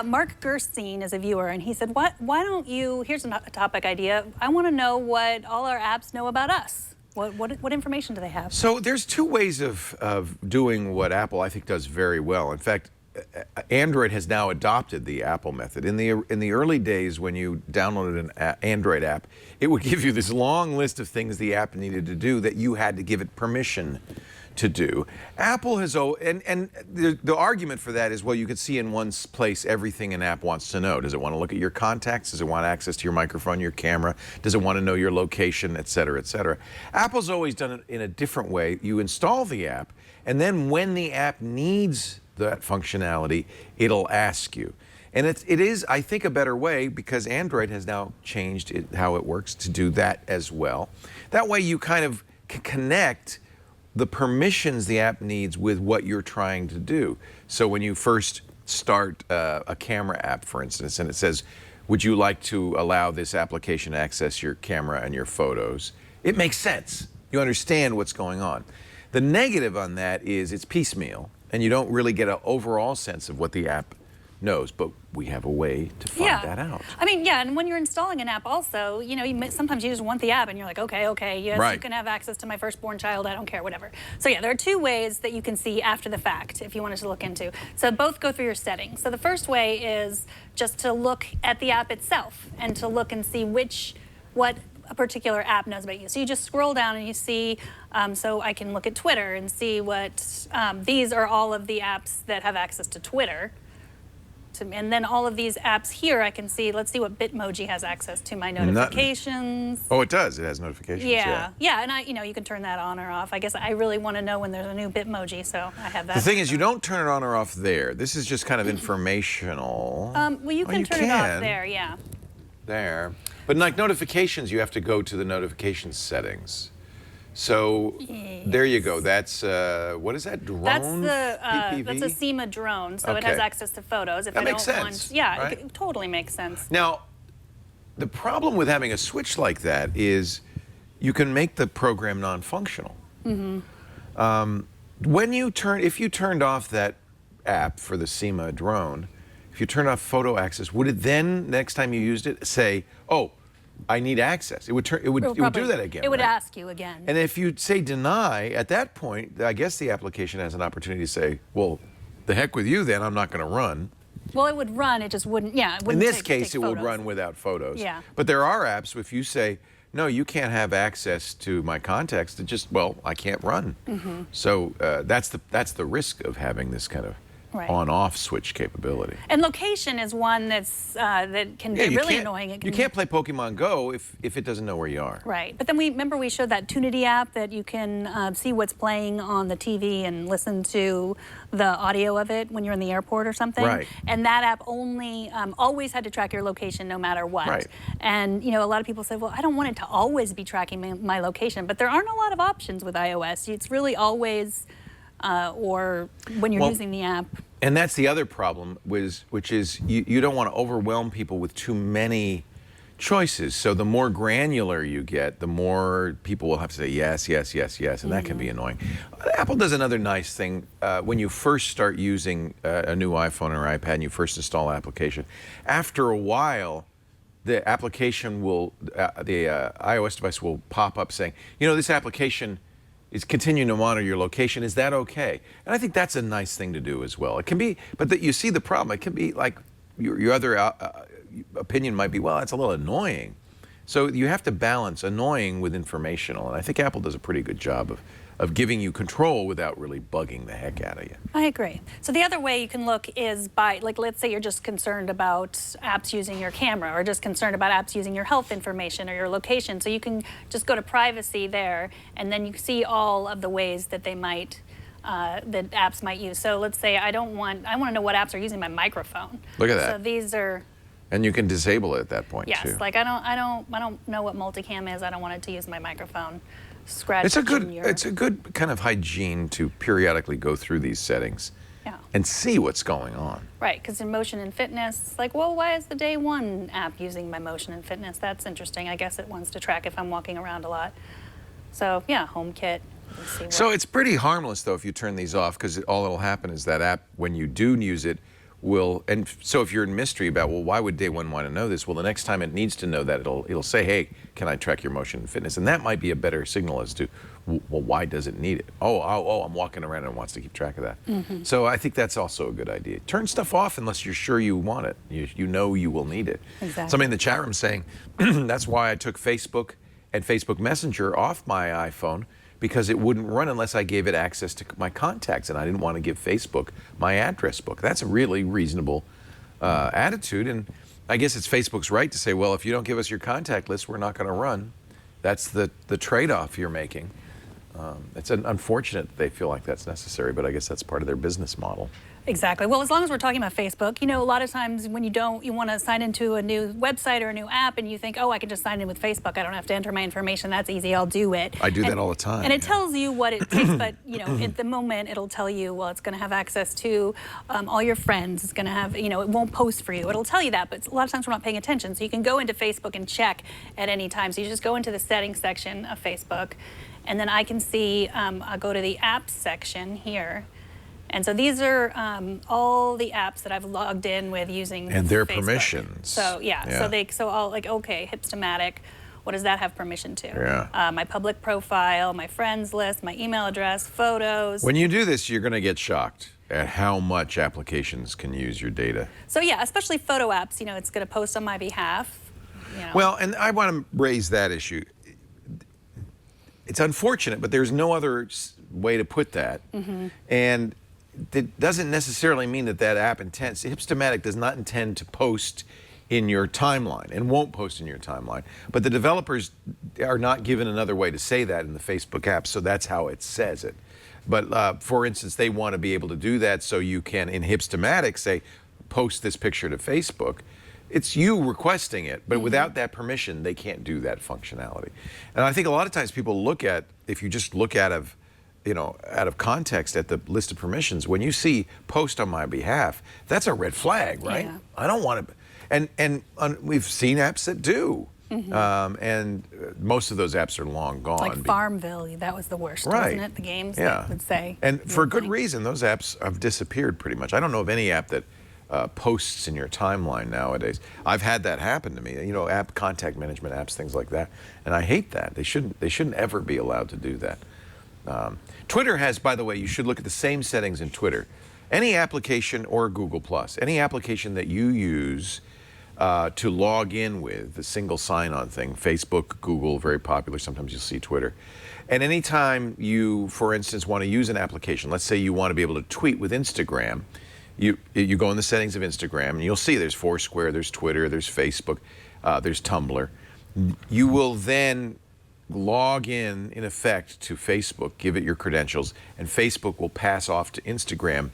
Mark Gerstein is a viewer, and he said, why don't you, here's a topic idea, I want to know what all our apps know about us. What information do they have? So there's two ways of doing what Apple, I think, does very well. In fact, Android has now adopted the Apple method. In the early days, when you downloaded an Android app, it would give you this long list of things the app needed to do that you had to give it permission to do. Apple has, and the argument for that is, well, you could see in one place everything an app wants to know. Does it want to look at your contacts? Does it want access to your microphone, your camera? Does it want to know your location, et cetera, et cetera? Apple's always done it in a different way. You install the app, and then when the app needs that functionality, it'll ask you. And it is, I think, a better way, because Android has now changed how it works to do that as well. That way you kind of can connect the permissions the app needs with what you're trying to do. So when you first start a camera app, for instance, and it says, would you like to allow this application to access your camera and your photos? It makes sense. You understand what's going on. The negative on that is it's piecemeal, and you don't really get an overall sense of what the app knows, but we have a way to find that out. I mean, yeah, and when you're installing an app also, you know, sometimes you just want the app and you're like, okay, yes, right, you can have access to my firstborn child, I don't care, whatever. So yeah, there are two ways that you can see after the fact if you wanted to look into. So both go through your settings. So the first way is just to look at the app itself and to look and see what a particular app knows about you. So you just scroll down and you see, so I can look at Twitter and see what, these are all of the apps that have access to Twitter. And then all of these apps here, I can see, let's see what Bitmoji has access to, my notifications. Oh, it does, it has notifications, yeah. And you can turn that on or off. I guess I really want to know when there's a new Bitmoji, so I have that. The thing is, you don't turn it on or off there. This is just kind of informational. Well, you can turn it off there, yeah. There. But like notifications, you have to go to the notification settings. So there you go. That's what is that drone? That's a SEMA drone, so it has access to photos. If that makes sense. Right? It totally makes sense. Now, the problem with having a switch like that is you can make the program non-functional. If you turned off that app for the SEMA drone, if you turn off photo access, would it then, next time you used it, say, oh, I need access? It would do that again. It would ask you again. And if you say deny, at that point, I guess the application has an opportunity to say, well, the heck with you then, I'm not going to run. Well, it would run, it just wouldn't, it wouldn't In this case, it would run without photos. Yeah. But there are apps, if you say, no, you can't have access to my contacts, it just, well, I can't run. So that's the risk of having this kind of on-off switch capability. And location is one that's that can be really annoying. You can't play Pokemon Go if it doesn't know where you are. Right. But then remember we showed that Tunity app that you can see what's playing on the TV and listen to the audio of it when you're in the airport or something. Right. And that app only always had to track your location no matter what. Right. And a lot of people say, well, I don't want it to always be tracking my location, but there aren't a lot of options with iOS. It's really always or when you're using the app. And that's the other problem, which is you don't want to overwhelm people with too many choices. So the more granular you get, the more people will have to say yes, yes, yes, yes, and that can be annoying. Apple does another nice thing when you first start using a new iPhone or iPad and you first install an application. After a while, the application will, the iOS device will pop up saying, this application is continuing to monitor your location. Is that okay? And I think that's a nice thing to do as well. It can be, but you see the problem. It can be like your other opinion might be, well, it's a little annoying. So you have to balance annoying with informational. And I think Apple does a pretty good job of giving you control without really bugging the heck out of you. I agree. So the other way you can look is by, let's say you're just concerned about apps using your camera or just concerned about apps using your health information or your location. So you can just go to privacy there and then you see all of the ways that they might, that apps might use. So let's say I want to know what apps are using my microphone. Look at that. So these are. And you can disable it at that point too. Yes, like I don't know what multicam is. I don't want it to use my microphone. It's a good kind of hygiene to periodically go through these settings and see what's going on. Right, because in motion and fitness, it's like, well, why is the Day One app using my motion and fitness? That's interesting. I guess it wants to track if I'm walking around a lot. So yeah, HomeKit. So it's pretty harmless though if you turn these off, because all that'll happen is that app, when you do use it, will, and so if you're in mystery about, well, why would day one want to know this? Well, the next time it needs to know that, it'll say, hey, can I track your motion and fitness? And that might be a better signal as to, well, why does it need it? Oh, I'm walking around and it wants to keep track of that. So I think that's also a good idea. Turn stuff off unless you're sure you want it. You know you will need it. Exactly. Somebody in the chat room saying, that's why I took Facebook and Facebook Messenger off my iPhone, because it wouldn't run unless I gave it access to my contacts, and I didn't want to give Facebook my address book. That's a really reasonable attitude, and I guess it's Facebook's right to say, well, if you don't give us your contact list, we're not going to run. That's the trade-off you're making. It's unfortunate that they feel like that's necessary, but I guess that's part of their business model. Exactly. Well, as long as we're talking about Facebook, a lot of times when you want to sign into a new website or a new app and you think, oh, I can just sign in with Facebook. I don't have to enter my information. That's easy. I'll do it. I do that all the time. And it tells you what it takes, but, at the moment, it'll tell you, well, it's going to have access to all your friends. It's going to have, it won't post for you. It'll tell you that, but a lot of times we're not paying attention. So you can go into Facebook and check at any time. So you just go into the settings section of Facebook, and then I can see, I'll go to the apps section here. And so these are all the apps that I've logged in with using and their Facebook. Permissions. So so I'll okay, Hipstamatic, what does that have permission to? Yeah. My public profile, my friends list, my email address, photos. When you do this, you're going to get shocked at how much applications can use your data. So yeah, especially photo apps, it's going to post on my behalf. Well, and I want to raise that issue. It's unfortunate, but there's no other way to put that. And it doesn't necessarily mean that app intends. Hipstamatic does not intend to post in your timeline and won't post in your timeline. But the developers are not given another way to say that in the Facebook app, so that's how it says it. But for instance, they want to be able to do that so you can, in Hipstamatic, say, post this picture to Facebook. It's you requesting it, but without that permission, they can't do that functionality. And I think a lot of times people look at, if you just look out of context at the list of permissions, when you see post on my behalf, that's a red flag, right? Yeah. I don't want to, and we've seen apps that do, and most of those apps are long gone. Like Farmville, that was the worst, wasn't it? The games that would say. And for good reason, those apps have disappeared pretty much. I don't know of any app that posts in your timeline nowadays. I've had that happen to me. App contact management apps, things like that, and I hate that. They shouldn't ever be allowed to do that. Twitter has, by the way, you should look at the same settings in Twitter. Any application or Google+, any application that you use to log in with, the single sign-on thing, Facebook, Google, very popular, sometimes you'll see Twitter. And anytime you, for instance, want to use an application, let's say you want to be able to tweet with Instagram, you go in the settings of Instagram, and you'll see there's Foursquare, there's Twitter, there's Facebook, there's Tumblr. You will then log in effect, to Facebook, give it your credentials, and Facebook will pass off to Instagram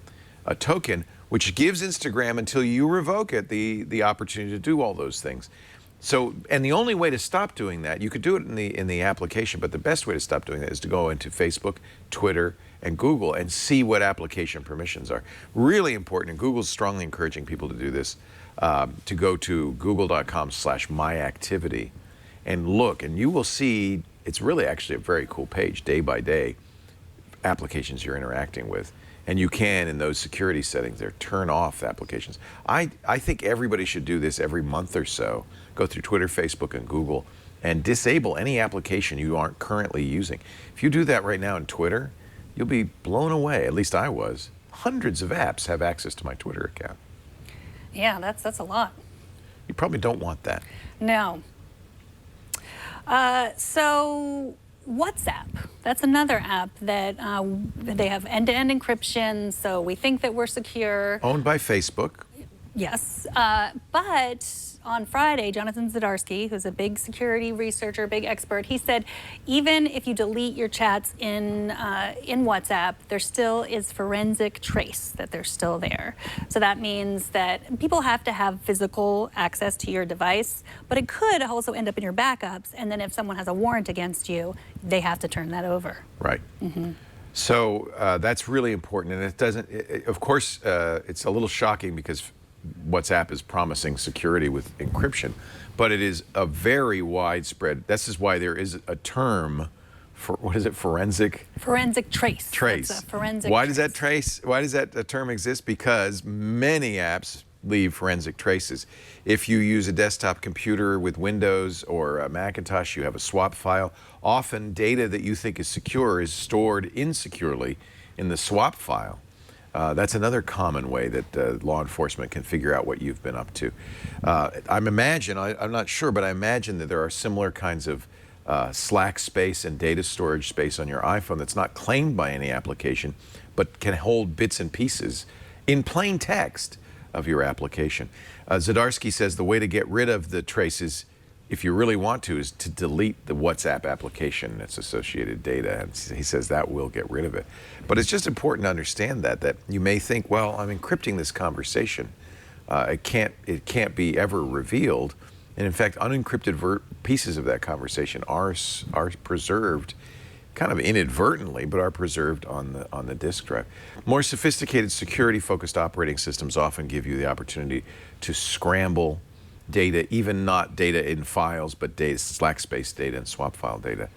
a token, which gives Instagram, until you revoke it, the opportunity to do all those things. So, and the only way to stop doing that, you could do it in the application, but the best way to stop doing that is to go into Facebook, Twitter, and Google and see what application permissions are. Really important, and Google's strongly encouraging people to do this, to go to google.com/myactivity and look, and you will see, it's really actually a very cool page, day by day, applications you're interacting with. And you can, in those security settings there, turn off applications. I think everybody should do this every month or so. Go through Twitter, Facebook, and Google and disable any application you aren't currently using. If you do that right now in Twitter, you'll be blown away. At least I was. Hundreds of apps have access to my Twitter account. Yeah, that's a lot. You probably don't want that. No. So WhatsApp, that's another app that they have end-to-end encryption, so we think that we're secure. Owned by Facebook. Yes, but on Friday, Jonathan Zdarsky, who's a big security researcher, big expert, he said even if you delete your chats in WhatsApp, there still is forensic trace that they're still there. So that means that people have to have physical access to your device, but it could also end up in your backups, and then if someone has a warrant against you, they have to turn that over. Right. So that's really important, and it doesn't, of course, it's a little shocking because WhatsApp is promising security with encryption, but it is a very widespread, this is why there is a term what is it? Forensic trace. trace. That's a forensic Why trace. does that trace? Why does that term exist? Because many apps leave forensic traces. If you use a desktop computer with Windows or a Macintosh, you have a swap file. Often data that you think is secure is stored insecurely in the swap file. That's another common way that law enforcement can figure out what you've been up to. I'm not sure, but I imagine that there are similar kinds of slack space and data storage space on your iPhone that's not claimed by any application, but can hold bits and pieces in plain text of your application. Zdarsky says the way to get rid of the traces, if you really want to, is to delete the WhatsApp application and its associated data. And he says that will get rid of it. But it's just important to understand that you may think, well, I'm encrypting this conversation. It can't be ever revealed. And in fact, unencrypted pieces of that conversation are preserved kind of inadvertently, but are preserved on the disk drive. More sophisticated security-focused operating systems often give you the opportunity to scramble data, even not data in files, but data, slack space data and swap file data.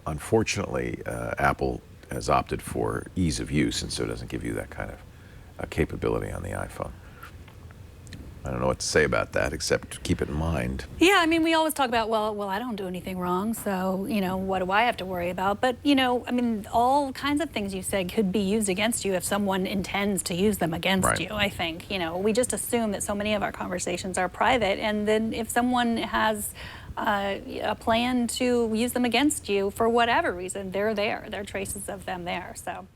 Unfortunately, Apple has opted for ease of use, and so it doesn't give you that kind of capability on the iPhone. I don't know what to say about that, except keep it in mind. Yeah, I mean, we always talk about, well, I don't do anything wrong, so, what do I have to worry about? But, I mean, all kinds of things you said could be used against you if someone intends to use them against you, I think. We just assume that so many of our conversations are private, and then if someone has a plan to use them against you for whatever reason, they're there. There are traces of them there, so.